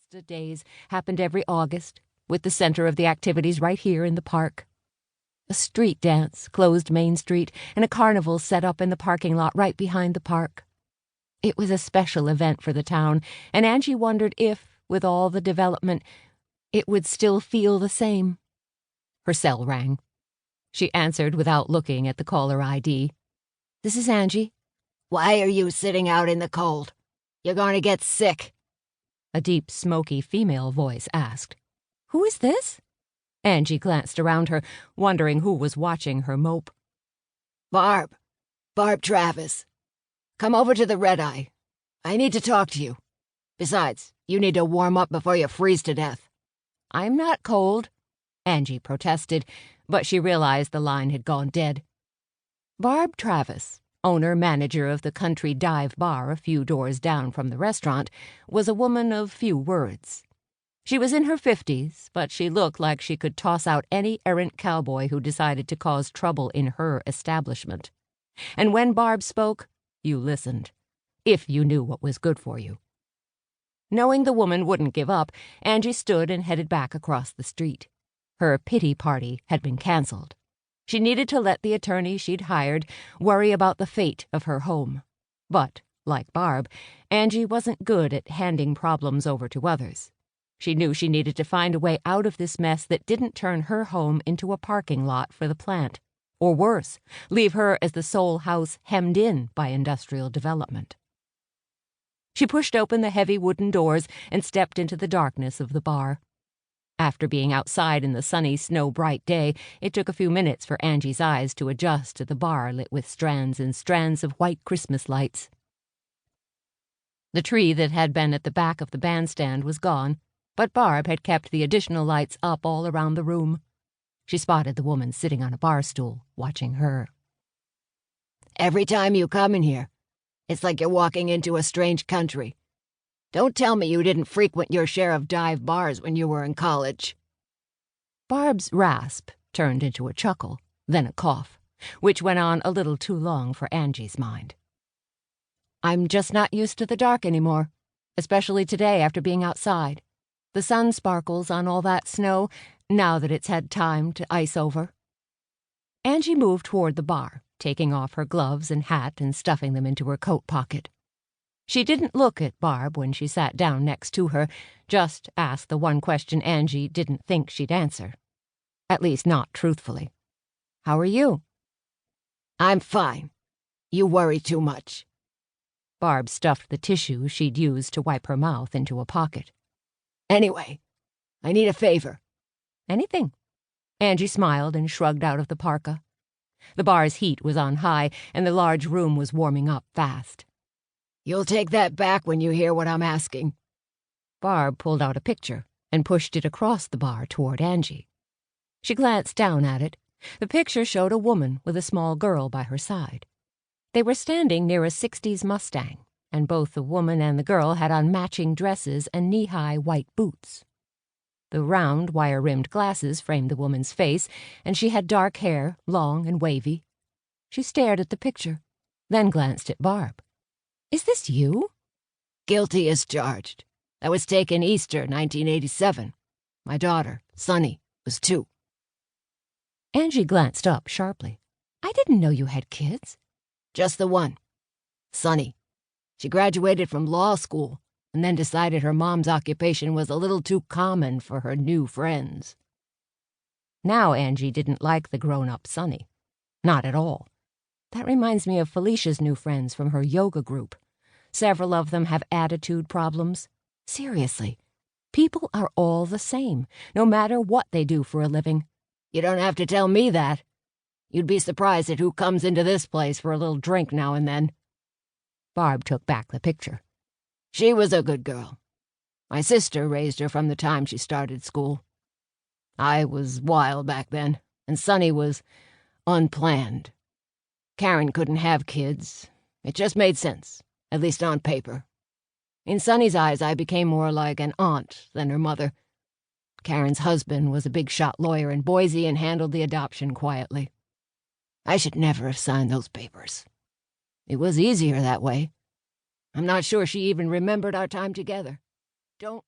Fiesta days happened every August, with the center of the activities right here in the park. A street dance closed Main Street, and a carnival set up in the parking lot right behind the park. It was a special event for the town, and Angie wondered if, with all the development, it would still feel the same. Her cell rang. She answered without looking at the caller ID. "This is Angie." "Why are you sitting out in the cold? You're going to get sick," a deep, smoky female voice asked. "Who is this?" Angie glanced around her, wondering who was watching her mope. "Barb Travis. Come over to the Red Eye. I need to talk to you. Besides, you need to warm up before you freeze to death." "I'm not cold," Angie protested, but she realized the line had gone dead. Barb Travis, owner-manager of the country dive bar a few doors down from the restaurant, was a woman of few words. She was in her 50s, but she looked like she could toss out any errant cowboy who decided to cause trouble in her establishment. And when Barb spoke, you listened, if you knew what was good for you. Knowing the woman wouldn't give up, Angie stood and headed back across the street. Her pity party had been canceled. She needed to let the attorney she'd hired worry about the fate of her home. But, like Barb, Angie wasn't good at handing problems over to others. She knew she needed to find a way out of this mess that didn't turn her home into a parking lot for the plant. Or worse, leave her as the sole house hemmed in by industrial development. She pushed open the heavy wooden doors and stepped into the darkness of the bar. After being outside in the sunny, snow-bright day, it took a few minutes for Angie's eyes to adjust to the bar lit with strands and strands of white Christmas lights. The tree that had been at the back of the bandstand was gone, but Barb had kept the additional lights up all around the room. She spotted the woman sitting on a bar stool, watching her. "Every time you come in here, it's like you're walking into a strange country. Don't tell me you didn't frequent your share of dive bars when you were in college." Barb's rasp turned into a chuckle, then a cough, which went on a little too long for Angie's mind. "I'm just not used to the dark anymore, especially today after being outside. The sun sparkles on all that snow now that it's had time to ice over." Angie moved toward the bar, taking off her gloves and hat and stuffing them into her coat pocket. She didn't look at Barb when she sat down next to her, just asked the one question Angie didn't think she'd answer. At least not truthfully. "How are you?" "I'm fine. You worry too much." Barb stuffed the tissue she'd used to wipe her mouth into a pocket. "Anyway, I need a favor." "Anything." Angie smiled and shrugged out of the parka. The bar's heat was on high, and the large room was warming up fast. "You'll take that back when you hear what I'm asking." Barb pulled out a picture and pushed it across the bar toward Angie. She glanced down at it. The picture showed a woman with a small girl by her side. They were standing near a 60s Mustang, and both the woman and the girl had on matching dresses and knee-high white boots. The round, wire-rimmed glasses framed the woman's face, and she had dark hair, long and wavy. She stared at the picture, then glanced at Barb. "Is this you?" "Guilty as charged. I was taken Easter 1987. My daughter, Sunny, was 2. Angie glanced up sharply. "I didn't know you had kids." "Just the one. Sunny. She graduated from law school and then decided her mom's occupation was a little too common for her new friends." Now Angie didn't like the grown-up Sunny. Not at all. That reminds me of Felicia's new friends from her yoga group. Several of them have attitude problems. Seriously, people are all the same, no matter what they do for a living. "You don't have to tell me that. You'd be surprised at who comes into this place for a little drink now and then." Barb took back the picture. "She was a good girl. My sister raised her from the time she started school. I was wild back then, and Sunny was unplanned. Karen couldn't have kids. It just made sense, at least on paper. In Sunny's eyes, I became more like an aunt than her mother. Karen's husband was a big-shot lawyer in Boise and handled the adoption quietly. I should never have signed those papers. It was easier that way. I'm not sure she even remembered our time together. Don't